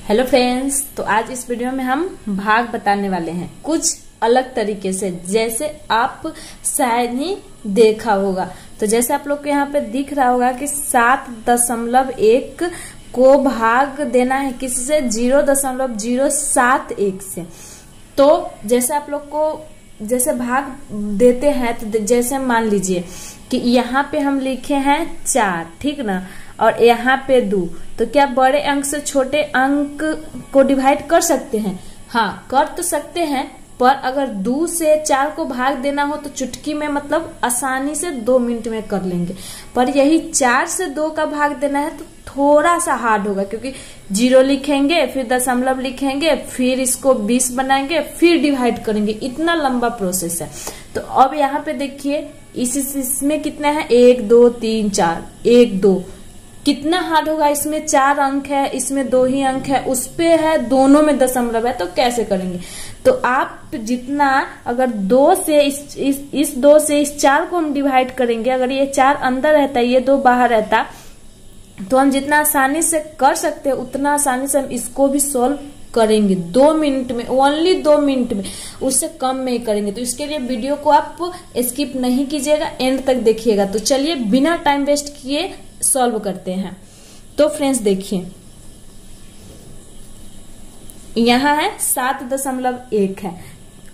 Hello friends, तो आज इस वीडियो में हम भाग बताने वाले हैं कुछ अलग तरीके से, जैसे आप शायद ही देखा होगा। तो जैसे आप लोग को यहाँ पे दिख रहा होगा कि 7.1 को भाग देना है किसी से 0.071 से। तो जैसे आप लोग को जैसे भाग देते हैं, तो जैसे मान लीजिए कि यहाँ पे हम लिखे हैं 4, ठीक ना, और यहाँ पे 2, तो क्या बड़े अंक से छोटे अंक को डिवाइड कर सकते हैं? हाँ, कर तो सकते हैं, पर अगर 2 से 4 को भाग देना हो तो चुटकी में, मतलब आसानी से 2 मिनट में कर लेंगे। पर यही 4 से 2 का भाग देना है तो थोड़ा सा हार्ड होगा, क्योंकि 0 लिखेंगे, फिर दशमलव लिखेंगे, फिर इसको 20 बनाएंगे, फिर डिवाइड करेंगे। इतना लंबा प्रोसेस है। तो अब यहाँ पे देखिए इसमें कितना है, 1 2 3 4, 1 2, कितना हार्ड होगा। इसमें 4 अंक है, इसमें 2 ही अंक है, उस पे है, दोनों में दशमलव है, तो कैसे करेंगे? तो आप जितना, अगर 2 से इस 2 से इस 4 को हम डिवाइड करेंगे, अगर ये 4 अंदर रहता, ये 2 बाहर रहता, तो हम जितना आसानी से कर सकते हैं उतना आसानी से हम इसको भी सॉल्व करेंगे 2 मिनट में, ओनली 2 मिनट में, उससे कम में ही करेंगे। तो इसके लिए वीडियो को आप स्किप नहीं कीजिएगा, एंड तक देखिएगा। तो चलिए बिना टाइम वेस्ट किए सॉल्व करते हैं। तो फ्रेंड्स देखिए, यहाँ है 7.1 है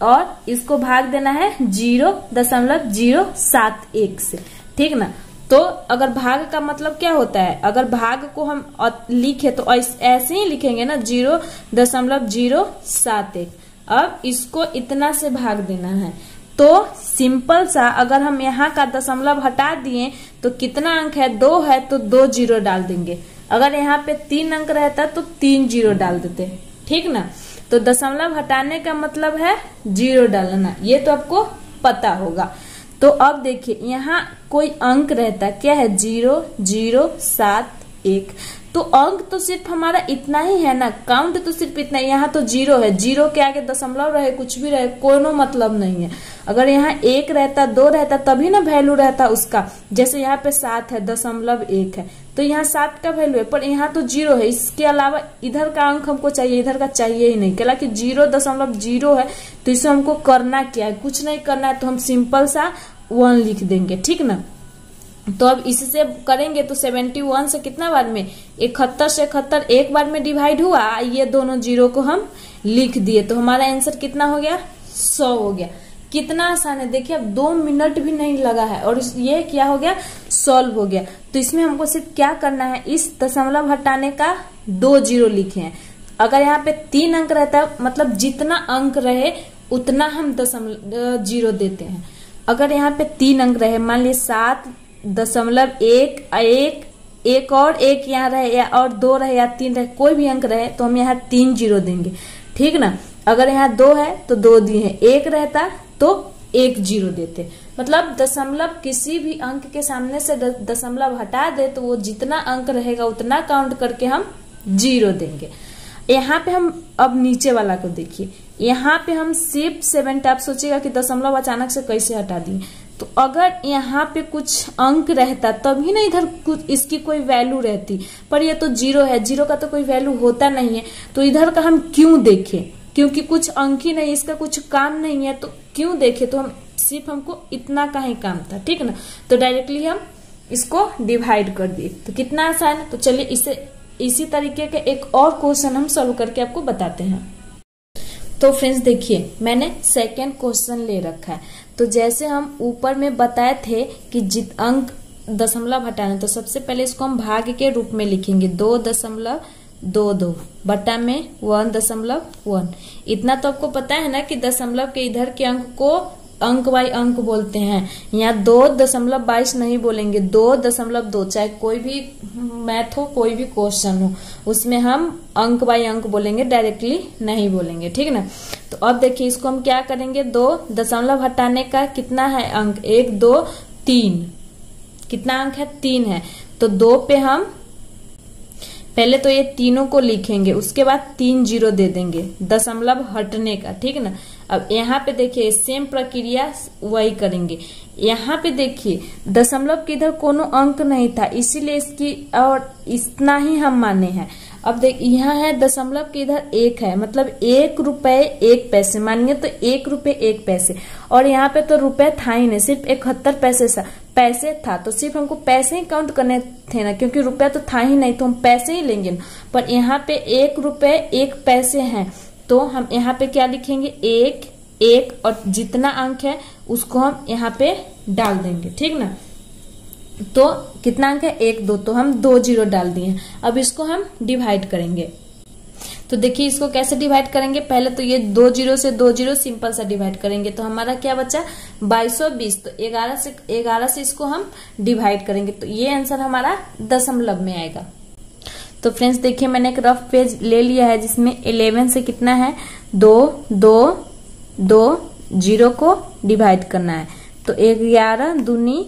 और इसको भाग देना है 0.071 से, ठीक ना। तो अगर भाग का मतलब क्या होता है, अगर भाग को हम लिखे तो ऐसे ही लिखेंगे ना, 0.071। अब इसको इतना से भाग देना है, तो सिंपल सा, अगर हम यहाँ का दशमलव हटा दिए तो कितना अंक है, 2 है, तो 2 0 डाल देंगे। अगर यहाँ पे 3 अंक रहता तो 3 0 डाल देते, ठीक ना। तो दशमलव हटाने का मतलब है 0 डालना, ये तो आपको पता होगा। तो अब देखिए यहाँ कोई अंक रहता, क्या है, 0.071। तो अंक तो सिर्फ हमारा इतना ही है ना, काउंट तो सिर्फ इतना ही। यहाँ तो 0 है, 0 के आगे दशमलव रहे, कुछ भी रहे, कोनो मतलब नहीं है। अगर यहाँ 1 रहता, 2 रहता, तभी ना वैल्यू रहता उसका। जैसे यहाँ पे 7 है, 0.1 है, तो यहाँ 7 का वैल्यू है, पर यहाँ तो 0 है। इसके अलावा इधर का अंक हमको चाहिए, इधर का चाहिए ही नहीं। क्या कि 0.0 है, तो इसे हमको करना क्या है, कुछ नहीं करना है, तो हम सिंपल सा 1 लिख देंगे, ठीक ना। तो अब इससे करेंगे तो 71 से कितना बार में, 71 से 71 एक बार में डिवाइड हुआ, ये दोनों 0 को हम लिख दिए, तो हमारा आंसर कितना हो गया, 100 हो गया। कितना आसान है, देखिए अब 2 मिनट भी नहीं लगा है और ये क्या हो गया, सॉल्व हो गया। तो इसमें हमको सिर्फ क्या करना है, इस दशमलव हटाने का 2 0 लिखे हैं। अगर यहाँ पे 3 अंक रहता, मतलब जितना अंक रहे उतना हम 0 देते हैं। अगर यहाँ पे 3 अंक रहे, मान लीजिए 7.1 एक और एक यहाँ रहे, या और 2 रहे या 3 रहे, कोई भी अंक रहे, तो हम यहाँ 3 0 देंगे, ठीक ना। अगर यहाँ 2 है तो 2 दिए हैं, 1 रहता तो 1 0 देते। मतलब दशमलव किसी भी अंक के सामने से दशमलव हटा दे तो वो जितना अंक रहेगा उतना काउंट करके हम 0 देंगे। यहाँ पे हम अब नीचे वाला को देखिए, यहाँ पे हम सिर्फ 70, आप सोचिएगा कि दशमलव अचानक से कैसे हटा दिए। तो अगर यहाँ पे कुछ अंक रहता तभी ना इधर कुछ इसकी कोई वैल्यू रहती, पर ये तो 0 है, 0 का तो कोई वैल्यू होता नहीं है, तो इधर का हम क्यों देखें, क्योंकि कुछ अंक ही नहीं, इसका कुछ काम नहीं है, तो क्यों देखे। तो हम सिर्फ, हमको इतना का ही काम था, ठीक ना। तो डायरेक्टली हम इसको डिवाइड कर दिए, तो कितना आसान है। तो चलिए इसी तरीके के एक और क्वेश्चन हम सॉल्व करके आपको बताते हैं। तो फ्रेंड्स देखिए, मैंने सेकेंड क्वेश्चन ले रखा है। तो जैसे हम ऊपर में बताए थे कि अंक दशमलव हटाना, तो सबसे पहले इसको हम भाग के रूप में लिखेंगे, 2.22 बटा में 1.1। इतना तो आपको पता है ना कि दशमलव के इधर के अंक को अंक बाई अंक बोलते हैं। यहाँ 2.22 नहीं बोलेंगे, 2.2, चाहे कोई भी मैथ हो, कोई भी क्वेश्चन हो, उसमें हम अंक बाई अंक बोलेंगे, डायरेक्टली नहीं बोलेंगे, ठीक ना। तो अब देखिए इसको हम क्या करेंगे, 2 दशमलव हटाने का कितना है अंक, 1 2 3, कितना अंक है, 3 है। तो 2 पे हम पहले तो ये तीनों को लिखेंगे, उसके बाद 3 जीरो दे देंगे दशमलव हटने का, ठीक ना। अब यहाँ पे देखिए सेम प्रक्रिया वही करेंगे। यहाँ पे देखिए दशमलव के इधर कोनो अंक नहीं था, इसीलिए इसकी और इतना ही हम माने हैं। अब देख यहाँ है दशमलव के इधर 1 है, मतलब 1 रुपए 1 पैसे मानिए तो 1 रुपए 1 पैसे, और यहाँ पे तो रुपए था ही नहीं, सिर्फ 71 पैसे था, तो सिर्फ हमको पैसे ही काउंट करने थे ना, क्योंकि रुपया तो था ही नहीं तो हम पैसे ही लेंगे ना। पर यहाँ पे 1 रुपए 1 पैसे हैं, तो हम यहाँ पे क्या लिखेंगे 1 1, और जितना अंक है उसको हम यहाँ पे डाल देंगे, ठीक ना। तो कितना अंक है 1 2, तो हम 2 जीरो डाल दिए हैं। अब इसको हम डिवाइड करेंगे, तो देखिए इसको कैसे डिवाइड करेंगे। पहले तो ये 2 जीरो से 2 जीरो सिंपल सा डिवाइड करेंगे, तो हमारा क्या बचा 2220, तो 11 से इसको हम डिवाइड करेंगे, तो ये आंसर हमारा दशमलव में आएगा। तो फ्रेंड्स देखिए मैंने एक रफ पेज ले लिया है जिसमें 11 से कितना है 2 2 2 जीरो को डिवाइड करना है, तो 11 दूनी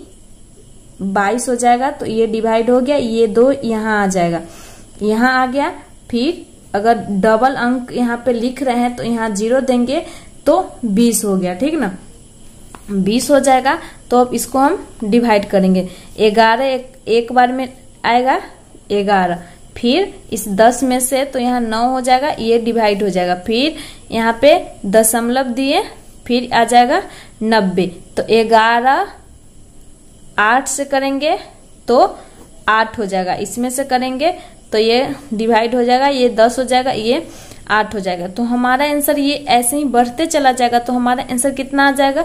22 हो जाएगा, तो ये डिवाइड हो गया, ये 2 यहाँ आ जाएगा, यहाँ आ गया। फिर अगर डबल अंक यहाँ पे लिख रहे हैं तो यहाँ 0 देंगे तो 20 हो गया, ठीक ना, 20 हो जाएगा। तो अब इसको हम डिवाइड करेंगे, 11 एक बार में आएगा 11, फिर इस 10 में से तो यहाँ 9 हो जाएगा, ये डिवाइड हो जाएगा, फिर यहाँ पे दशमलव दिए, फिर आ जाएगा 90, तो 11 8 से करेंगे तो 8 हो जाएगा, इसमें से करेंगे तो ये डिवाइड हो जाएगा, ये 10 हो जाएगा, ये 8 हो जाएगा। तो हमारा आंसर ये ऐसे ही बढ़ते चला जाएगा, तो हमारा आंसर कितना आ जाएगा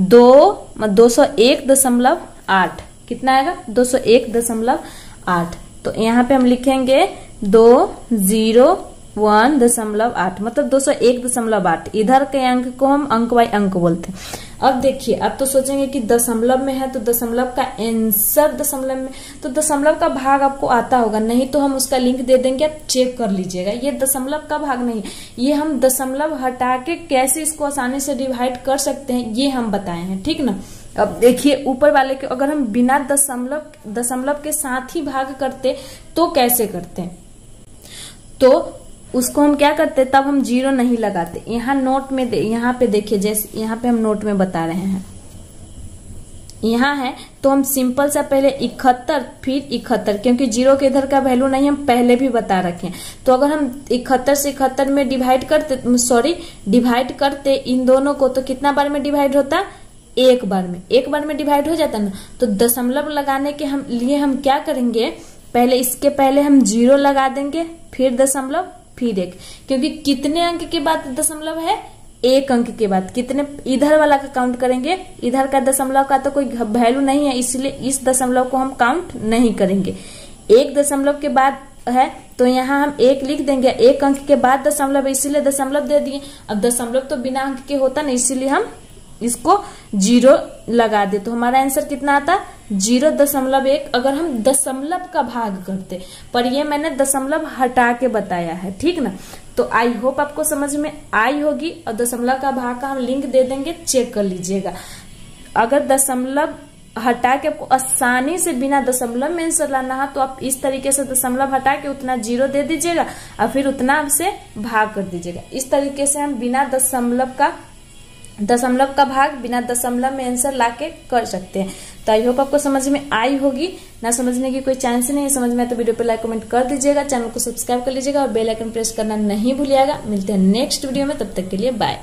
201.8, कितना आएगा 201.8। तो यहाँ पे हम लिखेंगे 201.8, मतलब 201.8। इधर के अंक को हम अंक बाई अंक बोलते हैं। अब देखिए अब तो सोचेंगे कि दशमलव में है तो दशमलव का आंसर दशमलव में, तो दशमलव का भाग आपको आता होगा, नहीं तो हम उसका लिंक दे देंगे, आप चेक कर लीजिएगा। ये दशमलव का भाग नहीं, ये हम दशमलव हटा के कैसे इसको आसानी से डिवाइड कर सकते हैं ये हम बताए हैं, ठीक ना। अब देखिए ऊपर वाले के अगर हम बिना दशमलव के साथ ही भाग करते तो कैसे करते हैं, तो उसको हम क्या करते, तब हम 0 नहीं लगाते। यहाँ नोट में यहाँ पे देखिए, जैसे यहाँ पे हम नोट में बता रहे हैं, यहाँ है तो हम सिंपल सा पहले 71 फिर 71, क्योंकि 0 के इधर का वैल्यू नहीं हम पहले भी बता रखे हैं। तो अगर हम 71 से 71 में डिवाइड करते इन दोनों को, तो कितना बार में डिवाइड होता, एक बार में डिवाइड हो जाता ना। तो दशमलव लगाने के लिए हम क्या करेंगे, पहले इसके पहले हम 0 लगा देंगे, फिर दशमलव, फिर 1, क्योंकि कितने अंक के बाद दशमलव है, 1 अंक के बाद। कितने इधर वाला का काउंट करेंगे, इधर का दशमलव का तो कोई वैल्यू नहीं है, इसलिए इस दशमलव को हम काउंट नहीं करेंगे। 1 दशमलव के बाद है तो यहाँ हम 1 लिख देंगे, 1 अंक के बाद दशमलव, इसीलिए दशमलव दे दिए। अब दशमलव तो बिना अंक के होता ना, इसीलिए हम इसको 0 लगा दे, तो हमारा आंसर कितना आता 0.1। अगर हम दशमलव का भाग करते, पर ये मैंने दशमलव हटा के बताया है, ठीक ना। तो आई होप आपको समझ में आई होगी, और दशमलव का भाग का हम लिंक दे देंगे, चेक कर लीजिएगा। अगर दशमलव हटा के आपको आसानी से बिना दशमलव में आंसर लाना है, तो आप इस तरीके से दशमलव हटा के उतना 0 दे दीजिएगा और फिर उतना से भाग कर दीजिएगा। इस तरीके से हम बिना दशमलव का भाग बिना दशमलव में आंसर लाके कर सकते हैं। तो आई होप आपको समझ में आई होगी, ना समझने की कोई चांस नहीं है। समझ में आए तो वीडियो पे लाइक कमेंट कर दीजिएगा, चैनल को सब्सक्राइब कर लीजिएगा और बेल आइकन प्रेस करना नहीं भूलिएगा। मिलते हैं नेक्स्ट वीडियो में, तब तक के लिए बाय।